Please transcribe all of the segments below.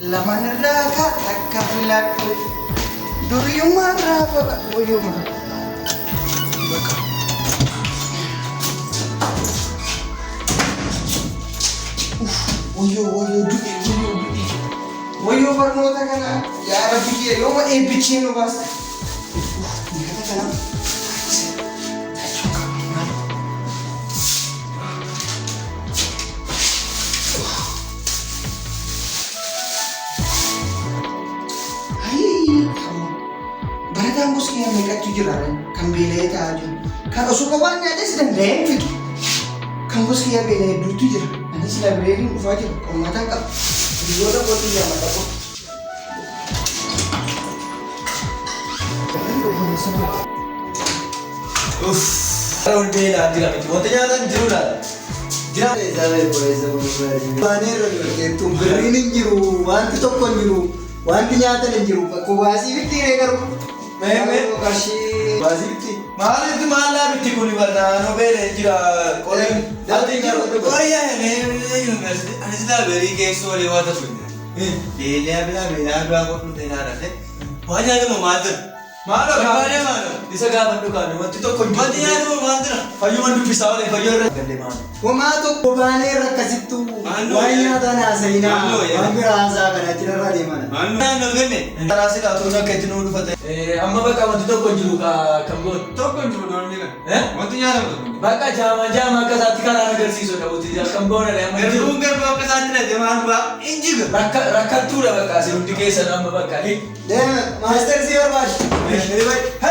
Laman raga takkafilat duriyumma rafa oyuma baka oyo barnoota kana yaa rabbi kiyya yooma eebbichee nu baasta nikata kana barataan gosa meeqatu jira kan beelee ta'aa jiru kan osoo waan nyaatanis danda'een fidu kan gosa beelee hedduutu jira anis labireeriin dhufaa jira qormataan qaba biyyoota kootii lama dhaqo Kalau beelaan jira miti wanta nyaatan jirudha. Jira Isaalee boreessa baaneerra jirtu birriin hin jiru wanti tokko hin jiru wanti nyaatan hin jiru kubaasii bitti garuu qarshii baasii bitti maalitti maallaa bitti kuni barnaa beelee jira qoleen dalti jiru Korea university anis berii keessoo wali wata sunne beelaa beelaa dura qotu tenaadha waan nyaatamu maaltu maalo baadee maalo isa gaafa dhugaane wanti tokko hin wanti nyaatamu maaltu fayyuman dubbisaa wale fayyarra galle maalo homaa tokko baaneerra akkasittu waan nyaataan haasayinaa waan biraa haasaa kana itti narraa deeman naannoo genne Tarasi dah turun ke jenuh dulu fatah. Amma baka wanti tokko jiru ka kambon. tokko jiru doon kan wanti nyaatamu Baka jama akka saatti kana agarsiisu dha uti kambon ada amma jiru. garuu garuu akka isaatti na deemaan baa injiga Rakkattuu dha bakka asii hundi keessa amma bakka. deema maaster si barbaadu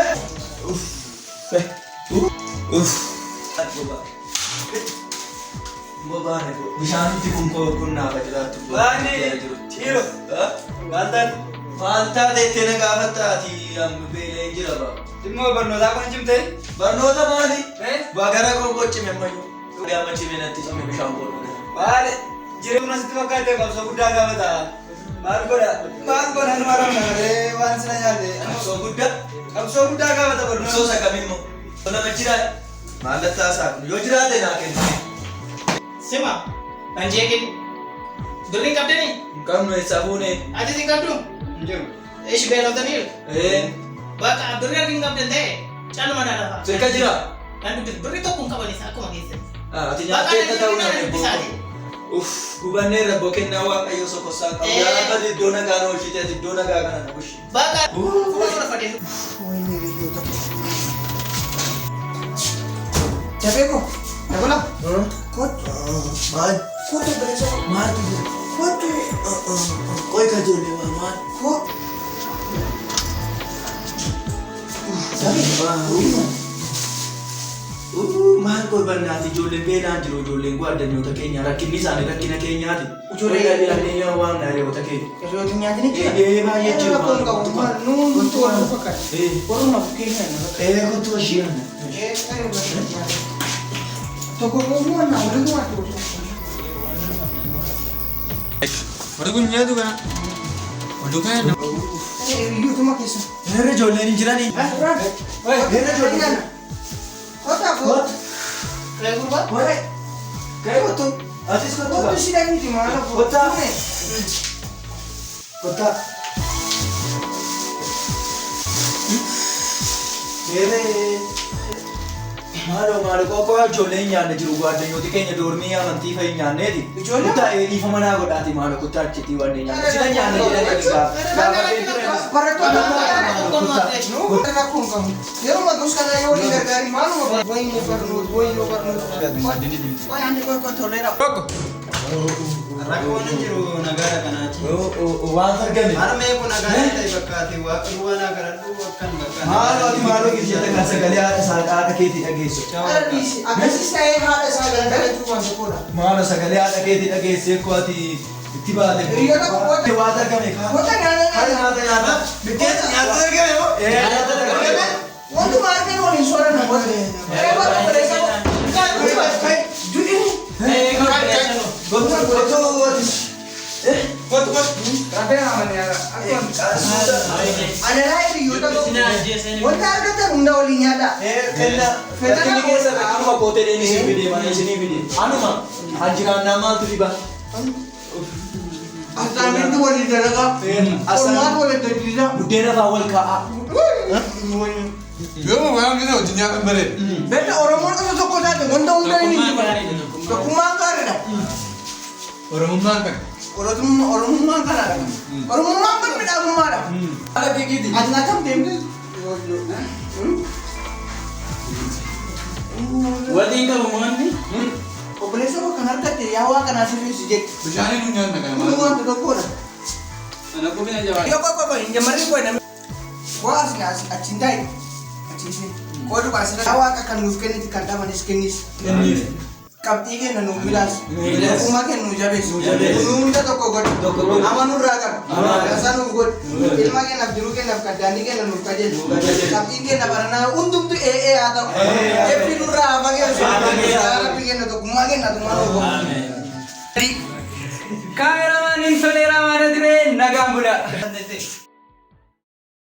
Boba ne ko bishaan itti kun naa bajiraatu. Baani dhiiro wanta Maaltaa deettee na gaafattaati amma beelee jira ba. dhimma barnootaa kun cimte Barnoota maali? Bagara koo gochime ammayyu. Gaama cime natti cime bishaan koo. baale jireenya sitti fakkaate qabsoo guddaa gaafata maal godha nu maramna malee waan sina nyaate Qabsoo guddaa. qabsoo guddaa gaafata barnoota Qabsoo sakamii immoo. Nama jiraa. Maallataa isaa kun yoo jiraate naa kennu. Sima, anjekin. During kapteni, Kamnu sabune. ati si kaptu. jiru Ish belo tanil. Baka during king kapten de. Chalo mana dafa. Seka jira. Nanti during to kun kabali sa aku magisi. Ati Baka nyaatee ta'uu na nanti bisa di. Gubanee rabboo kennaa waaqayyo sokosaa qabu. Yaala badi iddoo nagaa na oolchite ati iddoo nagaa kana na bushi. Baka. Kuma fadil. wayne hiriyoota jabeko dagola kot maal kotu bereso maaltu jira kotu qoy ka ijoollee waa maal kot Maal golbannaati ijoolleen beelaan jiru ijoolleen gwaaddanyoota keenya rakkinni isaanii rakkina keenyaati. Ijoollee Ijoollee waan hiriyoota keenya. hiriyoota nyaatini jira Baay'ee jiru. rakkoon qabu maal nuun tuwaan fakkaata warruma bukkeenya kottu ishee tokko qomuun na waliin waatu warri kun nyaatu kana oduu kana hiriyootuma keessa Heerri ijoolleen hin jiranii. Heerri ijoollee kota kot kayak gurba Wae. Kayak kotu atis kau kotu tuh. sidang di mana Kota. kota Heerri. Maalo koko ijoolleen nyaanne jiru gwaaddanyooti keenya doormii amantii fa'i nyaanneeti. Ijoollee? Kutaa eedhiifa manaa godhaati maalo kutaa achitti waan nyaanne. Sila nyaanne jedhanii gaafa beektu barattoota kana kun kamu yeroo matus kana yoo ni gargaari maaluma wayne barnoot wayyo barnoot way ande ko tolera rakkoon jiru nagaara kanaati waan argame. harmee kun nagaara ta'e bakkaati waaqni waan kadhadhu akkan bakka Maalo ati maalo gidjata kan sagalee haadha isaa haadha keetii dhageessu. arbiisi akkasis ta'ee haadha isaa gargaarachuu waan tokkodha Maalo sagalee haadha keetii dhageessee ko ati itti baate. hiriyoota kun Waan argame kaa. kota Haadha nyaata nyaata nyaata. biddeetti nyaata argame moo Nyaata argame. wantu maarkee waliin soora na wate eeba qoleessa ju'ini rabee amane ara ane laa hiriyoota wanta argatan hunda waliin nyaadha Fedhanii keessa akkuma kootee dheeni isin fidee mana isinii fidee. Anuma hanjiraan maaltu dhiba? Asaamitti walii dalagaa. Qormaata walii gaggeessaa. Buddeena fa'aa wal kaa'aa. Yoo waan gisa wajjin nyaatan bareeda. Beektaa Oromoon osoo tokko taate wanta hundaa inni jiru. Tokkummaan gaariidha. Oromummaan kan. Oromummaan kanaadha. Oromummaan kun midhaagummaadha. Haala beekiti. Ati na kam deemte? Waliin qabu mo'anni. Obboleessa koo kan argatte yaa waa kanaa sirreessi jette. Bishaanii nu nyaanna kana Kun wanta tokkodha. Ana qubina jabaa. Yoo qoqqoo hin jamarri koo namni. Waa achiin taa'e. Achiin qoodu baasira. Yaa waaqa kan nuuf kenniti kan dhabanis kennis. Qabxii kenna nuuf midhaas. Uumaa kenna nu jabeessu. Nu hunda tokko godhu. Amanurraa qabu. Dansaa nuuf godhu. Ilma kennaaf jiruu kennaaf kaddaanii kenna nuuf qajeelchu. Qabxiin kenna baranaa hundumtu ee haa ta'u. Eebbi nurraa haa fageessu. Rabbi kenna tokkummaa kenna tummaa nuuf godhu. Kaameramaan hin toleeraa maana ture nagaan bula.